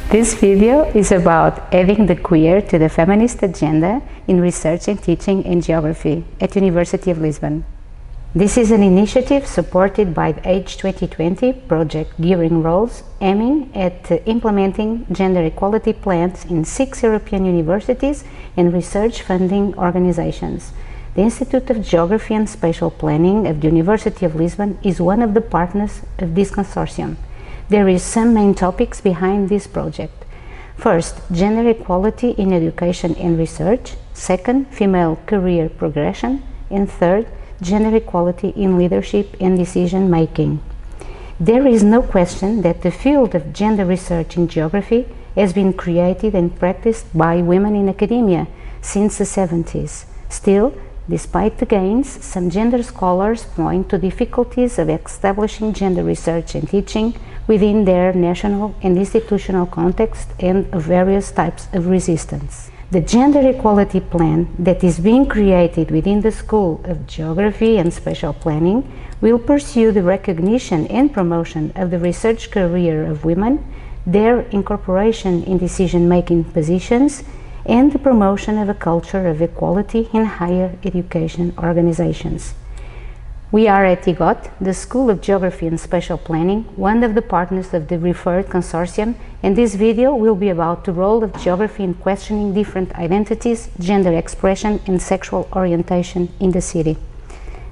This video is about adding the queer to the feminist agenda in research and teaching in geography at University of Lisbon. This is an initiative supported by the Age 2020 project GearingRoles, aiming at implementing gender equality plans in 6 European universities and research funding organizations. The Institute of Geography and Spatial Planning of the University of Lisbon is one of the partners of this consortium. There is some main topics behind this project. First, gender equality in education and research. Second, female career progression. And third, gender equality in leadership and decision making. There is no question that the field of gender research in geography has been created and practiced by women in academia since the 70s. Still, despite the gains, some gender scholars point to difficulties of establishing gender research and teaching within their national and institutional context and of various types of resistance. The gender equality plan that is being created within the School of Geography and Spatial Planning will pursue the recognition and promotion of the research career of women, their incorporation in decision-making positions, and the promotion of a culture of equality in higher education organizations. We are at IGOT, the School of Geography and Spatial Planning, one of the partners of the referred consortium, and this video will be about the role of geography in questioning different identities, gender expression, and sexual orientation in the city.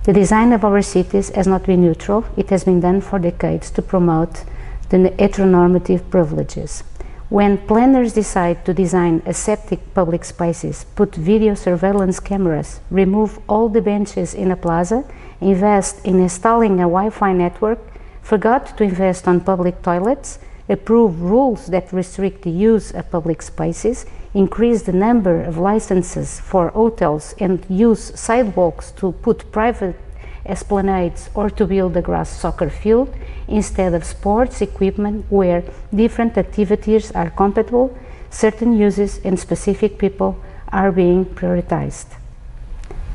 The design of our cities has not been neutral. It has been done for decades to promote the heteronormative privileges. When planners decide to design aseptic public spaces, put video surveillance cameras, remove all the benches in a plaza, invest in installing a Wi-Fi network, forgot to invest on public toilets, approve rules that restrict the use of public spaces, increase the number of licenses for hotels, and use sidewalks to put private esplanades or to build a grass soccer field instead of sports equipment where different activities are compatible, certain uses and specific people are being prioritized.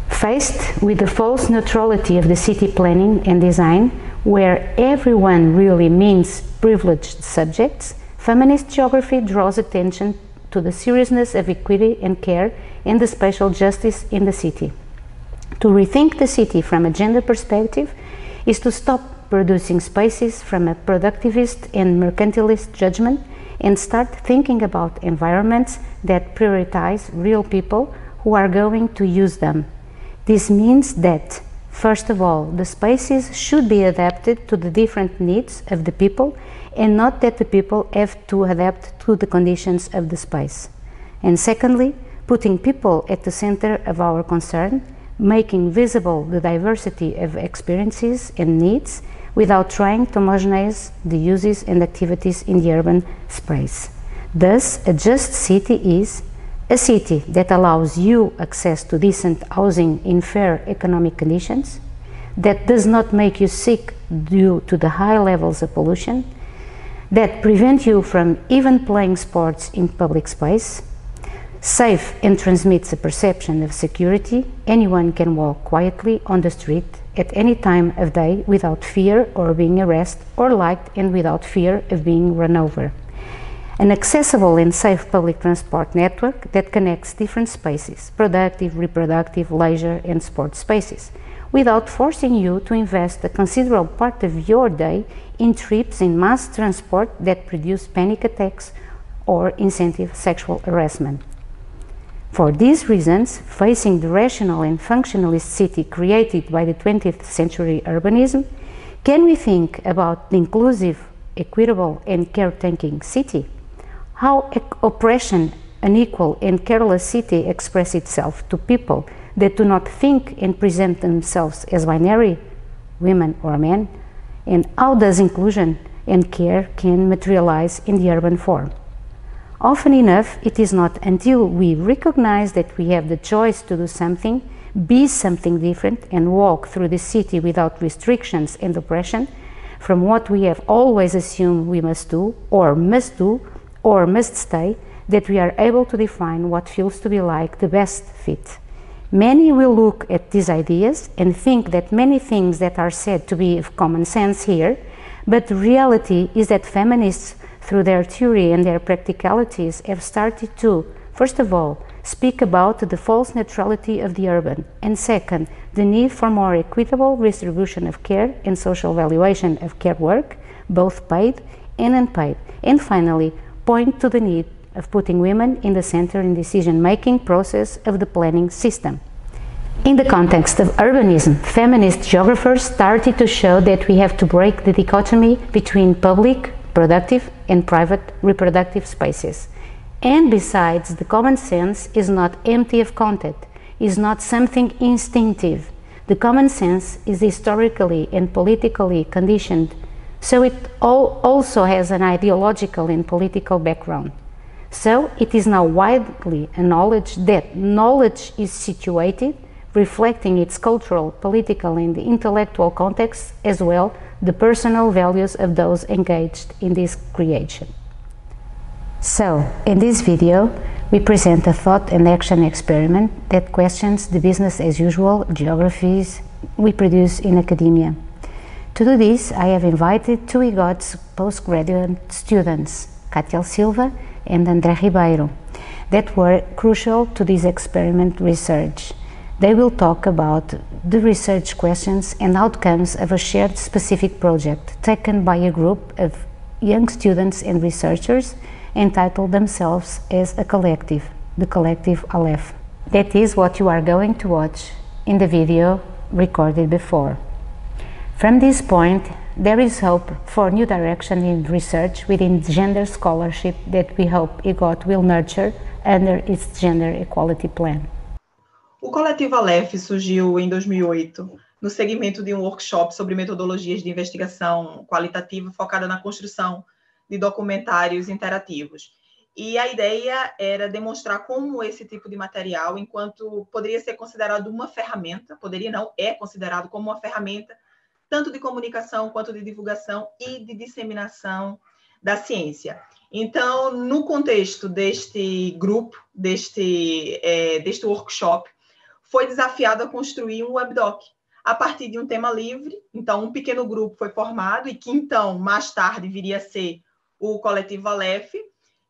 Faced with the false neutrality of the city planning and design, where everyone really means privileged subjects, feminist geography draws attention to the seriousness of equity and care and the spatial justice in the city. To rethink the city from a gender perspective is to stop producing spaces from a productivist and mercantilist judgment and start thinking about environments that prioritize real people who are going to use them. This means that, first of all, the spaces should be adapted to the different needs of the people and not that the people have to adapt to the conditions of the space. And secondly, putting people at the center of our concern, making visible the diversity of experiences and needs without trying to homogenize the uses and activities in the urban space. Thus, a just city is a city that allows you access to decent housing in fair economic conditions, that does not make you sick due to the high levels of pollution, that prevent you from even playing sports in public space, safe and transmits a perception of security. Anyone can walk quietly on the street at any time of day without fear of being arrested or liked and without fear of being run over. An accessible and safe public transport network that connects different spaces, productive, reproductive, leisure and sports spaces, without forcing you to invest a considerable part of your day in trips in mass transport that produce panic attacks or incentive sexual harassment. For these reasons, facing the rational and functionalist city created by the 20th century urbanism, can we think about the inclusive, equitable and caretaking city? How oppression, unequal and careless city express itself to people that do not think and present themselves as binary, women or men, and how does inclusion and care can materialize in the urban form? Often enough, it is not until we recognize that we have the choice to do something, be something different, and walk through the city without restrictions and oppression from what we have always assumed we must do, or must stay, that we are able to define what feels to be like the best fit. Many will look at these ideas and think that many things that are said to be of common sense here, but the reality is that feminists through their theory and their practicalities, have started to, first of all, speak about the false neutrality of the urban, and second, the need for more equitable distribution of care and social valuation of care work, both paid and unpaid, and finally, point to the need of putting women in the center in decision-making process of the planning system. In the context of urbanism, feminist geographers started to show that we have to break the dichotomy between public, productive, and private reproductive spaces. And besides, the common sense is not empty of content, is not something instinctive. The common sense is historically and politically conditioned, so it also has an ideological and political background. So it is now widely acknowledged that knowledge is situated, reflecting its cultural, political, and intellectual context, as well the personal values of those engaged in this creation. So, in this video, we present a thought and action experiment that questions the business-as-usual geographies we produce in academia. To do this, I have invited two IGOT's postgraduate students, Cátia Silva and André Ribeiro, that were crucial to this experiment research. They will talk about the research questions and outcomes of a shared specific project taken by a group of young students and researchers entitled themselves as a collective, the collective Aleph. That is what you are going to watch in the video recorded before. From this point, there is hope for new direction in research within gender scholarship that we hope IGOT will nurture under its gender equality plan. O coletivo Aleph surgiu em 2008, no segmento de um workshop sobre metodologias de investigação qualitativa focada na construção de documentários interativos. E a ideia era demonstrar como esse tipo de material, enquanto poderia ser considerado uma ferramenta, poderia não, é considerado como uma ferramenta, tanto de comunicação quanto de divulgação e de disseminação da ciência. Então, no contexto deste grupo, deste workshop, foi desafiado a construir um WEBDOC a partir de um tema livre. Então, um pequeno grupo foi formado e que, então, mais tarde viria a ser o coletivo Aleph,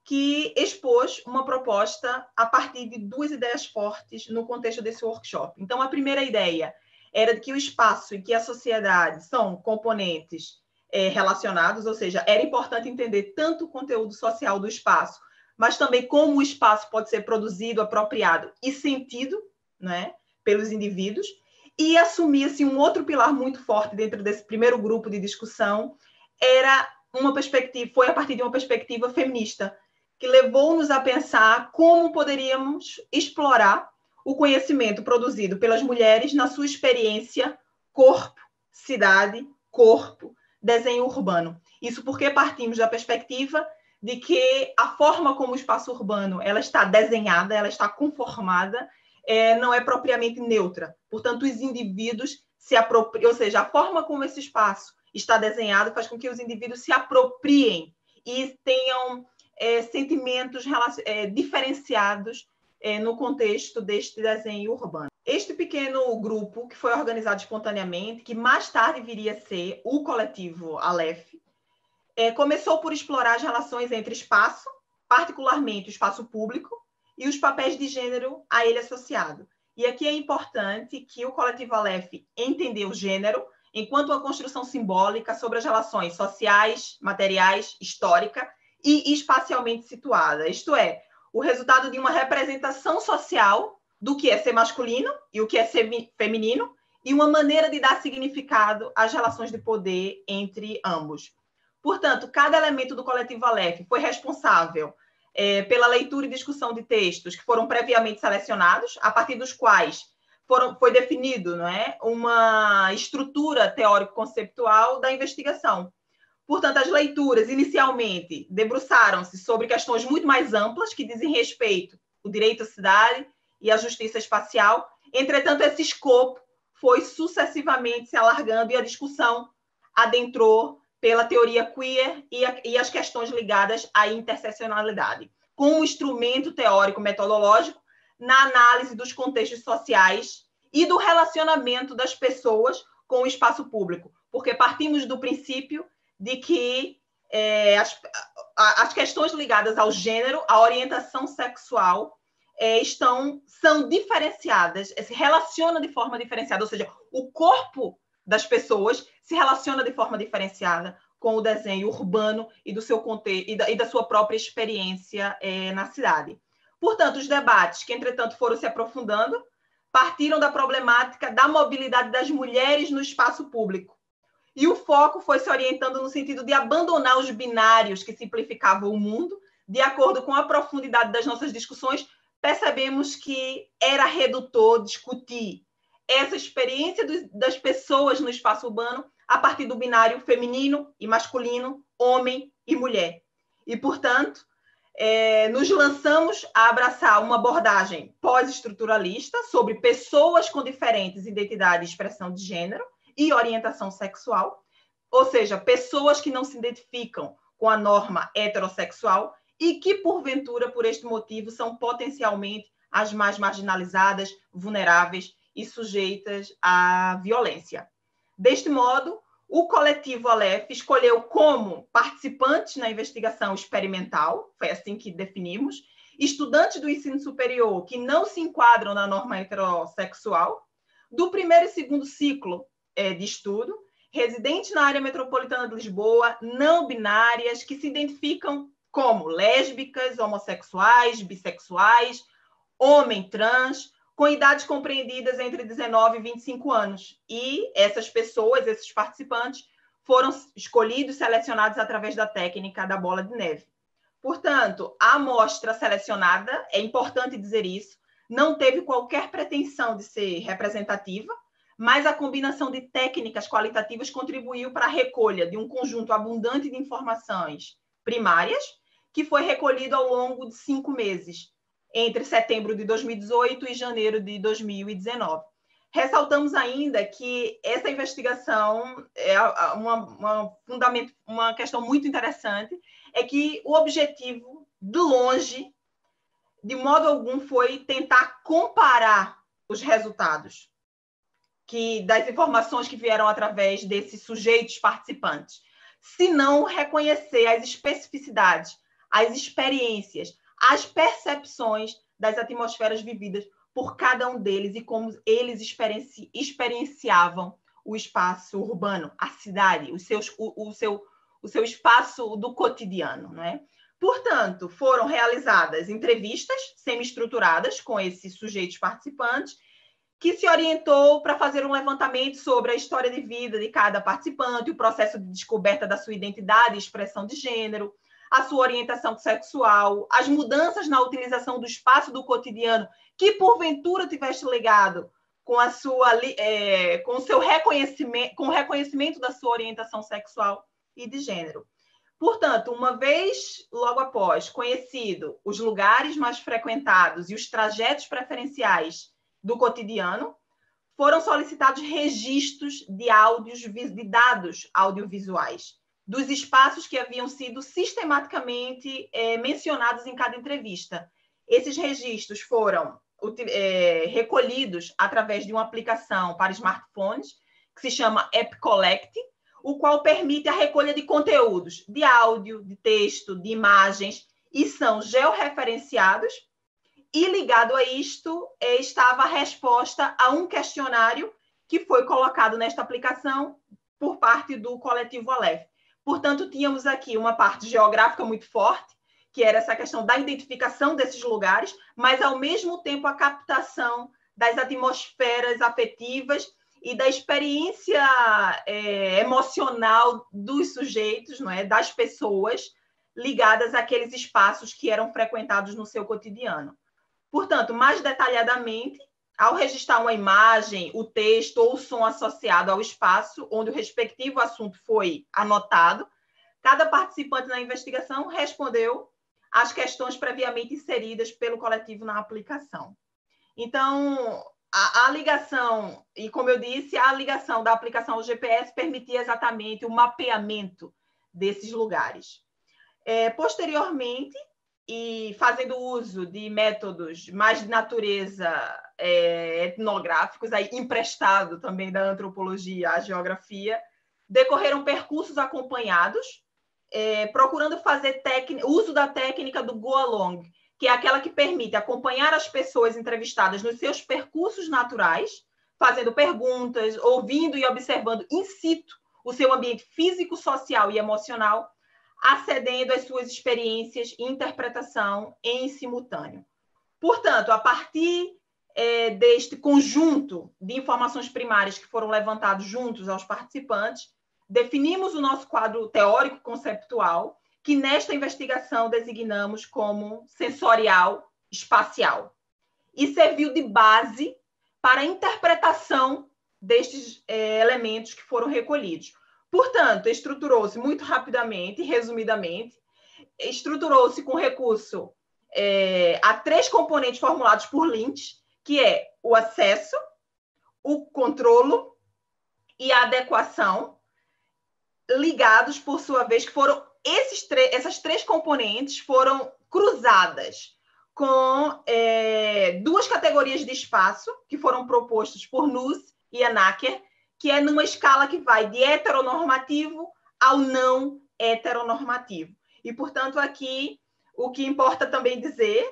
que expôs uma proposta a partir de duas ideias fortes no contexto desse workshop. Então, a primeira ideia era de que o espaço e que a sociedade são componentes relacionados, ou seja, era importante entender tanto o conteúdo social do espaço, mas também como o espaço pode ser produzido, apropriado e sentido, né, pelos indivíduos, e assumia-se um outro pilar muito forte dentro desse primeiro grupo de discussão, foi a partir de uma perspectiva feminista, que levou-nos a pensar como poderíamos explorar o conhecimento produzido pelas mulheres na sua experiência corpo, cidade, corpo, desenho urbano. Isso porque partimos da perspectiva de que a forma como o espaço urbano ela está desenhada, ela está conformada, não é propriamente neutra. Portanto, os indivíduos se apropriam, ou seja, a forma como esse espaço está desenhado faz com que os indivíduos se apropriem e tenham sentimentos diferenciados no contexto deste desenho urbano. Este pequeno grupo, que foi organizado espontaneamente, que mais tarde viria a ser o coletivo Aleph, começou por explorar as relações entre espaço, particularmente o espaço público, e os papéis de gênero a ele associado. E aqui é importante que o coletivo Aleph entendeu o gênero enquanto uma construção simbólica sobre as relações sociais, materiais, histórica e espacialmente situada. Isto é, o resultado de uma representação social do que é ser masculino e o que é ser feminino e uma maneira de dar significado às relações de poder entre ambos. Portanto, cada elemento do coletivo Aleph foi responsável pela leitura e discussão de textos que foram previamente selecionados, a partir dos quais foi definido, não é, uma estrutura teórico-conceptual da investigação. Portanto, as leituras, inicialmente, debruçaram-se sobre questões muito mais amplas, que dizem respeito ao direito à cidade e à justiça espacial. Entretanto, esse escopo foi sucessivamente se alargando e a discussão adentrou pela teoria queer e as questões ligadas à interseccionalidade, como instrumento teórico-metodológico na análise dos contextos sociais e do relacionamento das pessoas com o espaço público, porque partimos do princípio de que as questões ligadas ao gênero, à orientação sexual, são diferenciadas, se relacionam de forma diferenciada, ou seja, o corpo das pessoas se relaciona de forma diferenciada com o desenho urbano e do seu contexto e da sua própria experiência na cidade. Portanto, os debates que, entretanto, foram se aprofundando partiram da problemática da mobilidade das mulheres no espaço público. E o foco foi se orientando no sentido de abandonar os binários que simplificavam o mundo. De acordo com a profundidade das nossas discussões, percebemos que era redutor discutir essa experiência das pessoas no espaço urbano a partir do binário feminino e masculino, homem e mulher. E, portanto, nos lançamos a abraçar uma abordagem pós-estruturalista sobre pessoas com diferentes identidades e expressão de gênero e orientação sexual, ou seja, pessoas que não se identificam com a norma heterossexual e que, porventura, por este motivo, são potencialmente as mais marginalizadas, vulneráveis e sujeitas à violência. Deste modo, o coletivo Aleph escolheu como participantes na investigação experimental, foi assim que definimos, estudantes do ensino superior que não se enquadram na norma heterossexual, do primeiro e segundo ciclo de estudo, residentes na área metropolitana de Lisboa, não binárias, que se identificam como lésbicas, homossexuais, bissexuais, homem trans, com idades compreendidas entre 19 e 25 anos. E essas pessoas, esses participantes, foram escolhidos, selecionados através da técnica da bola de neve. Portanto, a amostra selecionada, é importante dizer isso, não teve qualquer pretensão de ser representativa, mas a combinação de técnicas qualitativas contribuiu para a recolha de um conjunto abundante de informações primárias, que foi recolhido ao longo de 5 meses, entre setembro de 2018 e janeiro de 2019. Ressaltamos ainda que essa investigação é uma questão muito interessante, é que o objetivo, de longe, de modo algum, foi tentar comparar os resultados das informações que vieram através desses sujeitos participantes, se não reconhecer as especificidades, as experiências, as percepções das atmosferas vividas por cada um deles e como eles experienciavam o espaço urbano, a cidade, o seu espaço do cotidiano, não é? Portanto, foram realizadas entrevistas semi-estruturadas com esses sujeitos participantes, que se orientou para fazer um levantamento sobre a história de vida de cada participante, o processo de descoberta da sua identidade e expressão de gênero, a sua orientação sexual, as mudanças na utilização do espaço do cotidiano que, porventura, tivesse ligado com o seu reconhecimento, com o reconhecimento da sua orientação sexual e de gênero. Portanto, uma vez, logo após, conhecido os lugares mais frequentados e os trajetos preferenciais do cotidiano, foram solicitados registros de dados audiovisuais dos espaços que haviam sido sistematicamente mencionados em cada entrevista. Esses registros foram recolhidos através de uma aplicação para smartphones, que se chama App Collect, o qual permite a recolha de conteúdos de áudio, de texto, de imagens, e são georreferenciados, e ligado a isto estava a resposta a um questionário que foi colocado nesta aplicação por parte do coletivo Aleph. Portanto, tínhamos aqui uma parte geográfica muito forte, que era essa questão da identificação desses lugares, mas, ao mesmo tempo, a captação das atmosferas afetivas e da experiência emocional dos sujeitos, não é? Das pessoas ligadas àqueles espaços que eram frequentados no seu cotidiano. Portanto, mais detalhadamente, ao registrar uma imagem, o texto ou o som associado ao espaço onde o respectivo assunto foi anotado, cada participante na investigação respondeu às questões previamente inseridas pelo coletivo na aplicação. Então, a ligação, e como eu disse, a ligação da aplicação ao GPS permitia exatamente o mapeamento desses lugares. Posteriormente, e fazendo uso de métodos mais de natureza etnográficos, aí emprestado também da antropologia à geografia, decorreram percursos acompanhados procurando fazer uso da técnica do go along, que é aquela que permite acompanhar as pessoas entrevistadas nos seus percursos naturais, fazendo perguntas, ouvindo e observando in situ o seu ambiente físico, social e emocional, acedendo às suas experiências e interpretação em simultâneo. Portanto, a partir deste conjunto de informações primárias que foram levantados juntos aos participantes, definimos o nosso quadro teórico conceptual, que nesta investigação designamos como sensorial espacial, e serviu de base para a interpretação destes elementos que foram recolhidos. Portanto, estruturou-se muito rapidamente, resumidamente, estruturou-se com recurso a 3 componentes formulados por Lynch, que é o acesso, o controlo e a adequação, ligados, por sua vez, que foram essas 3 componentes foram cruzadas com 2 categorias de espaço, que foram propostas por Nuss e Anacker, que é numa escala que vai de heteronormativo ao não heteronormativo. E, portanto, aqui o que importa também dizer,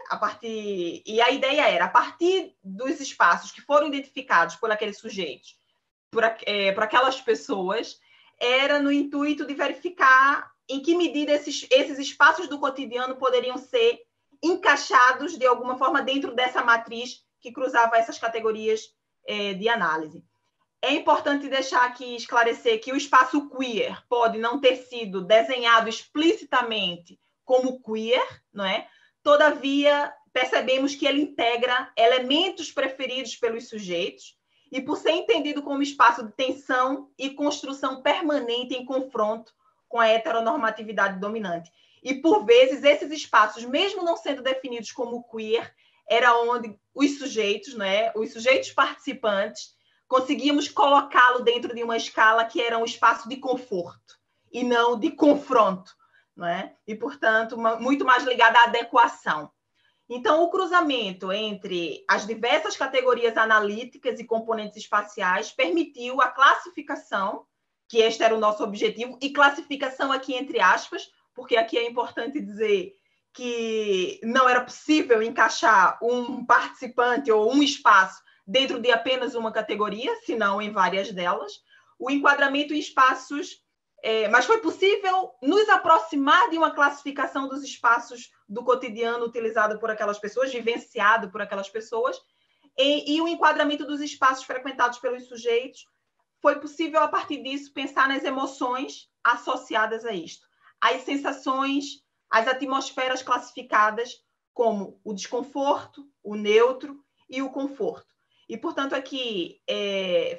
e a ideia era, a partir dos espaços que foram identificados por aqueles sujeitos, por aquelas pessoas, era no intuito de verificar em que medida esses espaços do cotidiano poderiam ser encaixados de alguma forma dentro dessa matriz que cruzava essas categorias de análise. É importante deixar aqui esclarecer que o espaço queer pode não ter sido desenhado explicitamente como queer, não é? Todavia, percebemos que ele integra elementos preferidos pelos sujeitos e, por ser entendido como espaço de tensão e construção permanente em confronto com a heteronormatividade dominante. E, por vezes, esses espaços, mesmo não sendo definidos como queer, era onde os sujeitos, né, os sujeitos participantes, conseguíamos colocá-lo dentro de uma escala que era um espaço de conforto e não de confronto, não é? E, portanto, muito mais ligada à adequação. Então, o cruzamento entre as diversas categorias analíticas e componentes espaciais permitiu a classificação, que este era o nosso objetivo, e classificação aqui entre aspas, porque aqui é importante dizer que não era possível encaixar um participante ou um espaço dentro de apenas uma categoria, senão em várias delas. O enquadramento em espaços... mas foi possível nos aproximar de uma classificação dos espaços do cotidiano utilizado por aquelas pessoas, vivenciado por aquelas pessoas, e o enquadramento dos espaços frequentados pelos sujeitos. Foi possível, a partir disso, pensar nas emoções associadas a isto. As sensações, as atmosferas classificadas como o desconforto, o neutro e o conforto. E, portanto, aqui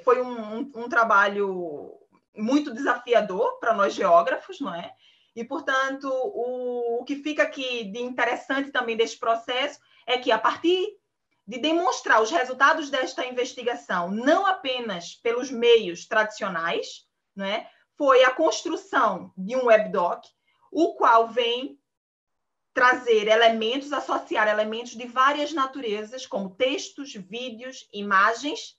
foi um trabalho muito desafiador para nós geógrafos, não é? E, portanto, o que fica aqui de interessante também deste processo é que, a partir de demonstrar os resultados desta investigação, não apenas pelos meios tradicionais, não é? Foi a construção de um WEBDOC, o qual vem trazer elementos, associar elementos de várias naturezas, como textos, vídeos, imagens,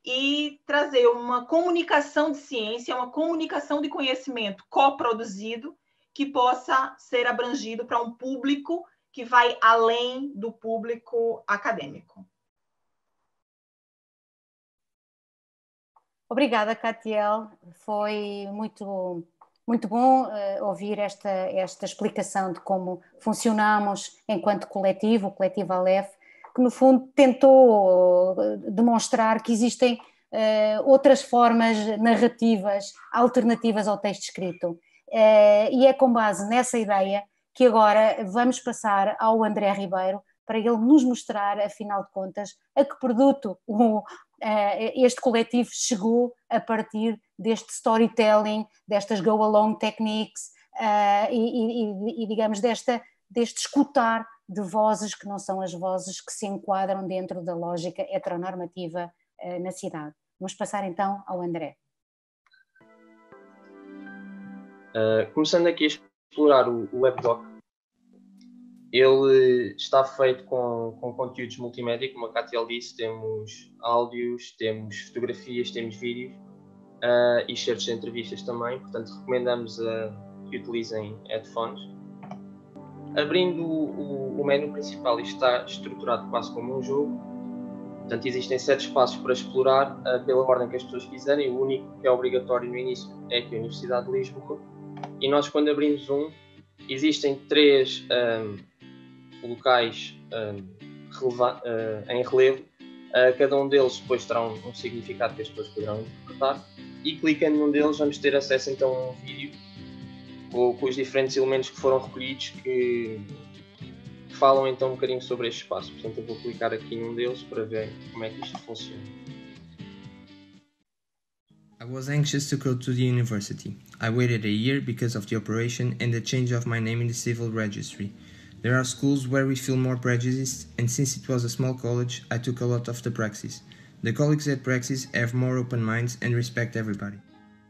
e trazer uma comunicação de ciência, uma comunicação de conhecimento coproduzido que possa ser abrangido para um público que vai além do público acadêmico. Obrigada, Catiel. Foi muito bom ouvir esta explicação de como funcionamos enquanto coletivo, o coletivo Aleph, que no fundo tentou demonstrar que existem outras formas narrativas alternativas ao texto escrito. E é com base nessa ideia que agora vamos passar ao André Ribeiro para ele nos mostrar, afinal de contas, a que produto este coletivo chegou a partir deste storytelling, destas go-along techniques e digamos, deste escutar de vozes que não são as vozes que se enquadram dentro da lógica heteronormativa na cidade. Vamos passar então ao André. Começando aqui a explorar o WEBDOC, ele está feito com conteúdos multimédia, como a Catiel disse, temos áudios, temos fotografias, temos vídeos e certos de entrevistas também, portanto recomendamos que utilizem headphones. Abrindo o menu principal, isto está estruturado quase como um jogo. Portanto, existem 7 espaços para explorar pela ordem que as pessoas quiserem. O único que é obrigatório no início é aqui a Universidade de Lisboa. E nós, quando abrimos existem 3 locais em relevo. Cada um deles depois terá um significado que as pessoas poderão interpretar. E clicando num deles vamos ter acesso então a um vídeo com os diferentes elementos que foram recolhidos que falam então um bocadinho sobre este espaço. Portanto, eu vou clicar aqui num deles para ver como é que isto funciona. I was anxious to go to the university. I waited a year because of the operation and the change of my name in the civil registry. There are schools where we feel more prejudiced, and since it was a small college, I took a lot of the praxis. The colleagues at praxis have more open minds and respect everybody.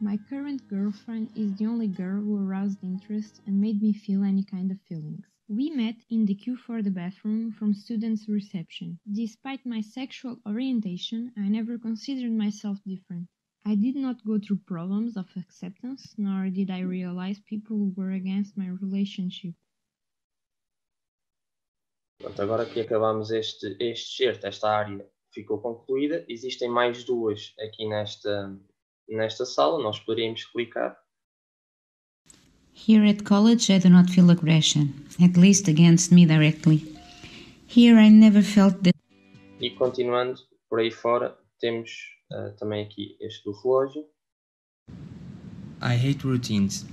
My current girlfriend is the only girl who aroused interest and made me feel any kind of feelings. We met in the queue for the bathroom from students' reception. Despite my sexual orientation, I never considered myself different. I did not go through problems of acceptance, nor did I realize people were against my relationship. Pronto, agora que acabamos este excerto, esta área ficou concluída. Existem mais 2 aqui nesta sala, nós poderíamos clicar. Here at college I do not feel aggression, at least against me directly. Here I never felt that. E continuando por aí fora, temos também aqui este do relógio. I hate routines.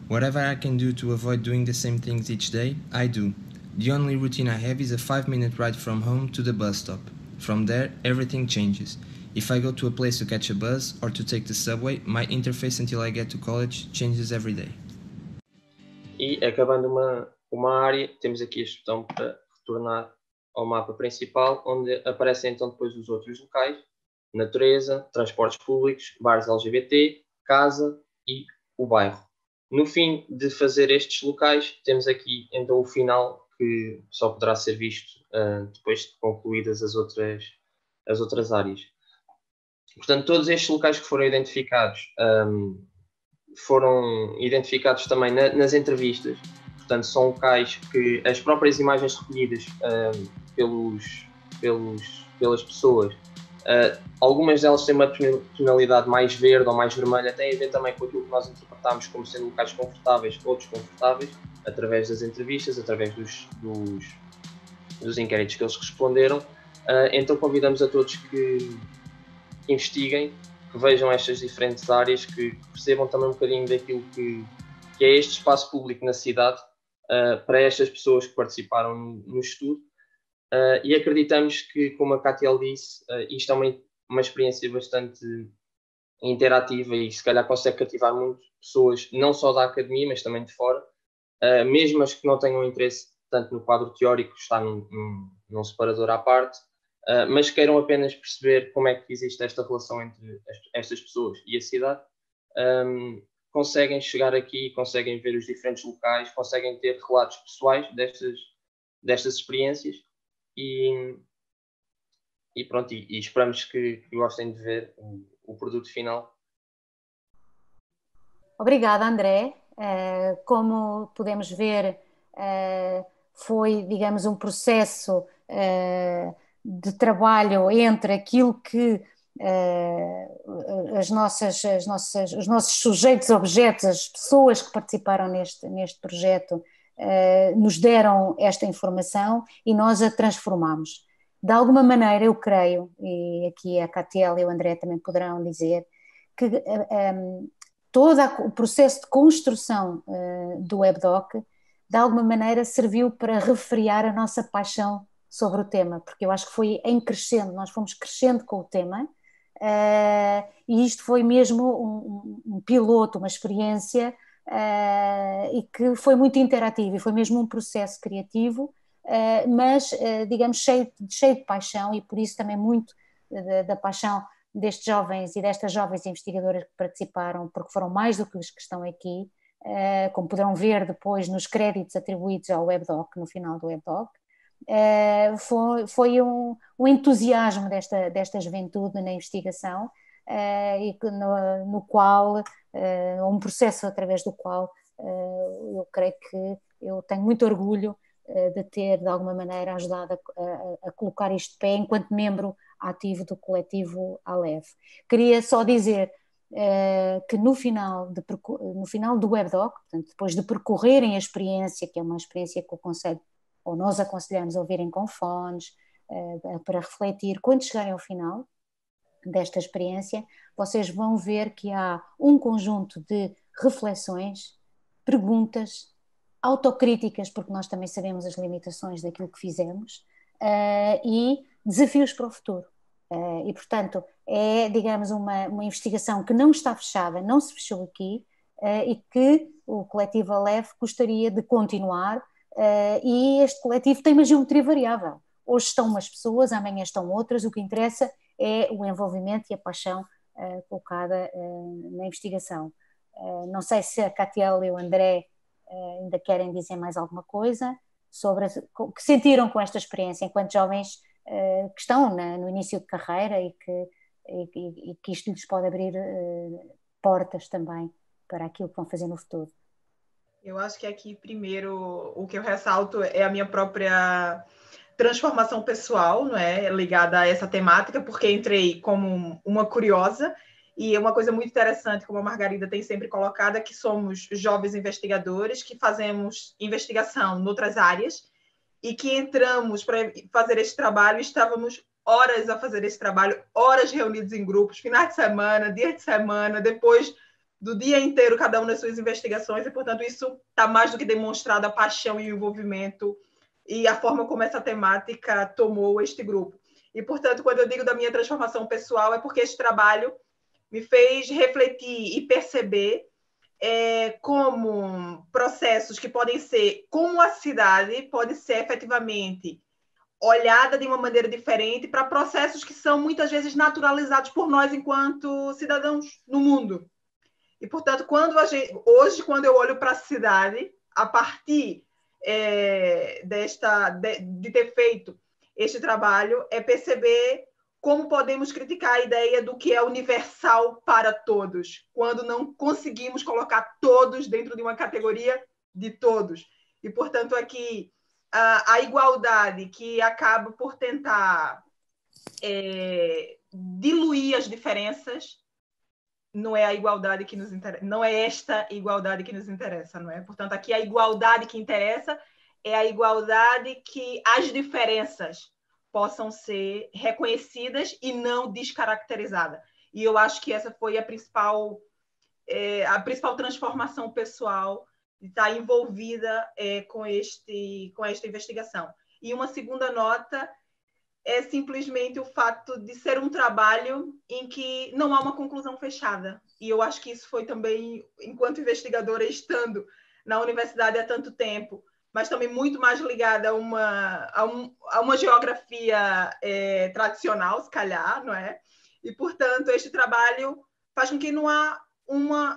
Whatever I can do to avoid doing the same things each day, I do. The only routine I have is a 5-minute ride from home to the bus stop. From there, everything changes. If I go to a place to catch a bus or to take the subway, my interface until I get to college changes every day. E acabando uma área, temos aqui este botão para retornar ao mapa principal, onde aparecem então depois os outros locais: natureza, transportes públicos, bares LGBT, casa e o bairro. No fim de fazer estes locais, temos aqui então o final, que só poderá ser visto depois de concluídas as outras áreas. Portanto, todos estes locais que foram identificados também nas entrevistas. Portanto, são locais que as próprias imagens recolhidas pelas pessoas, algumas delas têm uma tonalidade mais verde ou mais vermelha, tem a ver também com aquilo que nós interpretamos como sendo locais confortáveis ou desconfortáveis, através das entrevistas, através dos inquéritos que eles responderam. Então convidamos a todos que investiguem, que vejam estas diferentes áreas, que percebam também um bocadinho daquilo que é este espaço público na cidade, para estas pessoas que participaram no estudo. E acreditamos que, como a Cátia disse, isto é uma experiência bastante interativa e se calhar consegue cativar muito pessoas, não só da academia, mas também de fora, mesmo as que não tenham interesse tanto no quadro teórico, que está num separador à parte, mas queiram apenas perceber como é que existe esta relação entre estas pessoas e a cidade, conseguem chegar aqui, conseguem ver os diferentes locais, conseguem ter relatos pessoais destas experiências e pronto, e esperamos que gostem de ver o produto final. Obrigada, André. Como podemos ver, foi, digamos, um processo de trabalho entre aquilo que os nossos sujeitos, objetos, as pessoas que participaram neste projeto nos deram esta informação e nós a transformamos. De alguma maneira, eu creio, e aqui a Cátia e o André também poderão dizer, que todo o processo de construção do WEBDOC, de alguma maneira, serviu para refrear a nossa paixão sobre o tema, porque eu acho que foi em crescendo, nós fomos crescendo com o tema, e isto foi mesmo um piloto, uma experiência, e que foi muito interativo, e foi mesmo um processo criativo, mas, digamos, cheio de paixão, e por isso também muito da paixão destes jovens e destas jovens investigadoras que participaram, porque foram mais do que os que estão aqui, como poderão ver depois nos créditos atribuídos ao WEBDOC, no final do WEBDOC. Foi um entusiasmo desta juventude na investigação, e no qual, um processo através do qual eu creio que eu tenho muito orgulho de ter, de alguma maneira, ajudado a colocar isto de pé enquanto membro ativo do coletivo ALEV. Queria só dizer que no final do WEBDOC, portanto, depois de percorrerem a experiência, que é uma experiência que o Conselho, ou nós aconselhamos a ouvirem com fones, para refletir, quando chegarem ao final desta experiência, vocês vão ver que há um conjunto de reflexões, perguntas, autocríticas, porque nós também sabemos as limitações daquilo que fizemos, e desafios para o futuro. E, portanto, é, digamos, uma investigação que não está fechada, não se fechou aqui, e que o coletivo ALEV gostaria de continuar, e este coletivo tem uma geometria variável. Hoje estão umas pessoas, amanhã estão outras, o que interessa é o envolvimento e a paixão colocada na investigação. Não sei se a Catiel e o André ainda querem dizer mais alguma coisa sobre o que sentiram com esta experiência enquanto jovens que estão no início de carreira e que isto lhes pode abrir portas também para aquilo que vão fazer no futuro. Eu acho que aqui, primeiro, o que eu ressalto é a minha própria transformação pessoal, não é, ligada a essa temática, porque entrei como uma curiosa, e é uma coisa muito interessante, como a Margarida tem sempre colocado, é que somos jovens investigadores que fazemos investigação em outras áreas, e que entramos para fazer esse trabalho, estávamos horas a fazer esse trabalho, horas reunidos em grupos, finais de semana, dia de semana, depois do dia inteiro, cada um nas suas investigações, e, portanto, isso está mais do que demonstrado a paixão e o envolvimento e a forma como essa temática tomou este grupo. E, portanto, quando eu digo da minha transformação pessoal, é porque este trabalho me fez refletir e perceber como processos que podem ser, como a cidade pode ser efetivamente olhada de uma maneira diferente para processos que são muitas vezes naturalizados por nós enquanto cidadãos no mundo. E, portanto, hoje, quando eu olho para a cidade, a partir de ter feito este trabalho, é perceber como podemos criticar a ideia do que é universal para todos, quando não conseguimos colocar todos dentro de uma categoria de todos. E, portanto, aqui, a igualdade que acaba por tentar diluir as diferenças, não é a igualdade que nos interessa, não é esta igualdade que nos interessa, não é? Portanto, aqui a igualdade que interessa é a igualdade que as diferenças possam ser reconhecidas e não descaracterizadas. E eu acho que essa foi a principal transformação pessoal de estar envolvida com esta investigação. E uma segunda nota é simplesmente o fato de ser um trabalho em que não há uma conclusão fechada. E eu acho que isso foi também, enquanto investigadora, estando na universidade há tanto tempo, mas também muito mais ligada a uma geografia tradicional, se calhar, não é? E, portanto, este trabalho faz com que não há uma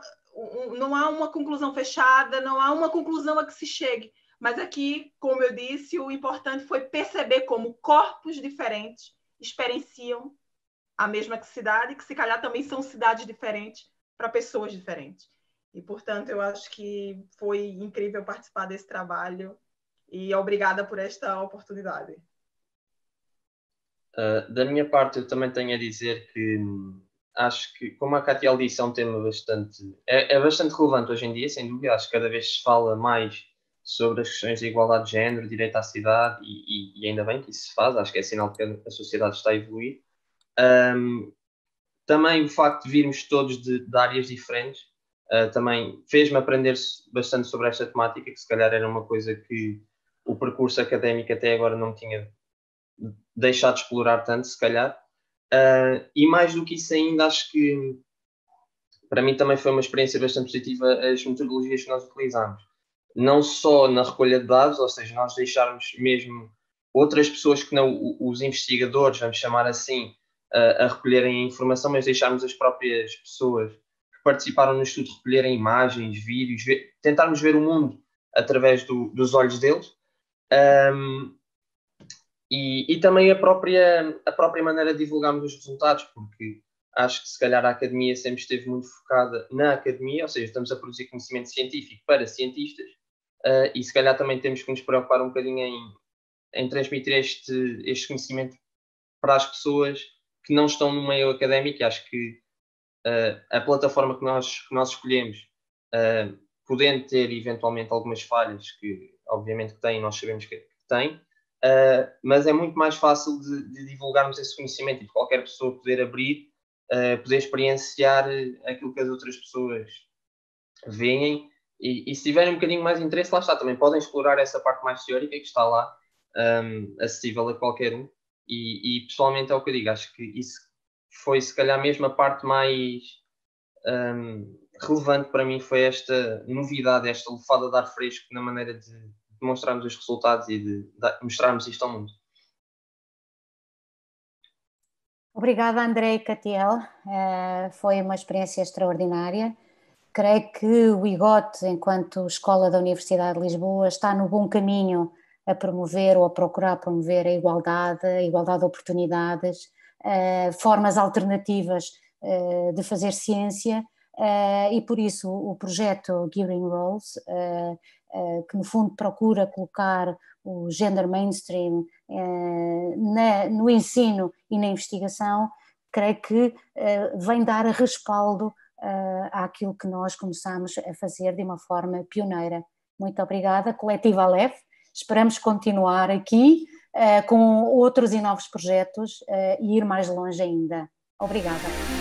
conclusão fechada, não há uma conclusão a que se chegue. Mas aqui, como eu disse, o importante foi perceber como corpos diferentes experienciam a mesma cidade, que se calhar também são cidades diferentes para pessoas diferentes. E, portanto, eu acho que foi incrível participar desse trabalho e obrigada por esta oportunidade. Da minha parte, eu também tenho a dizer que acho que, como a Catiel disse, é um tema bastante relevante hoje em dia, sem dúvida. Acho que cada vez se fala mais sobre as questões de igualdade de género, direito à cidade, e ainda bem que isso se faz. Acho que é sinal que a sociedade está a evoluir. Também o facto de virmos todos de áreas diferentes também fez-me aprender bastante sobre esta temática, que se calhar era uma coisa que o percurso académico até agora não tinha deixado de explorar tanto, se calhar. E mais do que isso ainda, acho que para mim também foi uma experiência bastante positiva as metodologias que nós utilizamos. Não só na recolha de dados, ou seja, nós deixarmos mesmo outras pessoas que não os investigadores, vamos chamar assim, a recolherem a informação, mas deixarmos as próprias pessoas que participaram no estudo recolherem imagens, vídeos, tentarmos ver o mundo através dos olhos deles. E também a própria maneira de divulgarmos os resultados, porque acho que se calhar a academia sempre esteve muito focada na academia, ou seja, estamos a produzir conhecimento científico para cientistas, e se calhar também temos que nos preocupar um bocadinho em transmitir este conhecimento para as pessoas que não estão no meio académico. E acho que a plataforma que nós escolhemos, podendo ter eventualmente algumas falhas, que obviamente que tem, nós sabemos que tem, mas é muito mais fácil de divulgarmos esse conhecimento e de qualquer pessoa poder abrir, poder experienciar aquilo que as outras pessoas veem, e se tiverem um bocadinho mais interesse, lá está, também podem explorar essa parte mais teórica que está lá, acessível a qualquer um, e pessoalmente é o que eu digo, acho que isso foi se calhar mesmo a parte mais relevante para mim, foi esta novidade, esta lufada de ar fresco na maneira de demonstrarmos os resultados e de mostrarmos isto ao mundo. Obrigada, André e Catiel, foi uma experiência extraordinária. Creio que o IGOT, enquanto Escola da Universidade de Lisboa, está no bom caminho a promover ou a procurar promover a igualdade de oportunidades, formas alternativas de fazer ciência, e por isso o projeto GearingRoles, que no fundo procura colocar o gender mainstream no ensino e na investigação, creio que vem dar respaldo àquilo que nós começamos a fazer de uma forma pioneira. Muito obrigada, Coletiva Aleph. Esperamos continuar aqui com outros e novos projetos e ir mais longe ainda. Obrigada.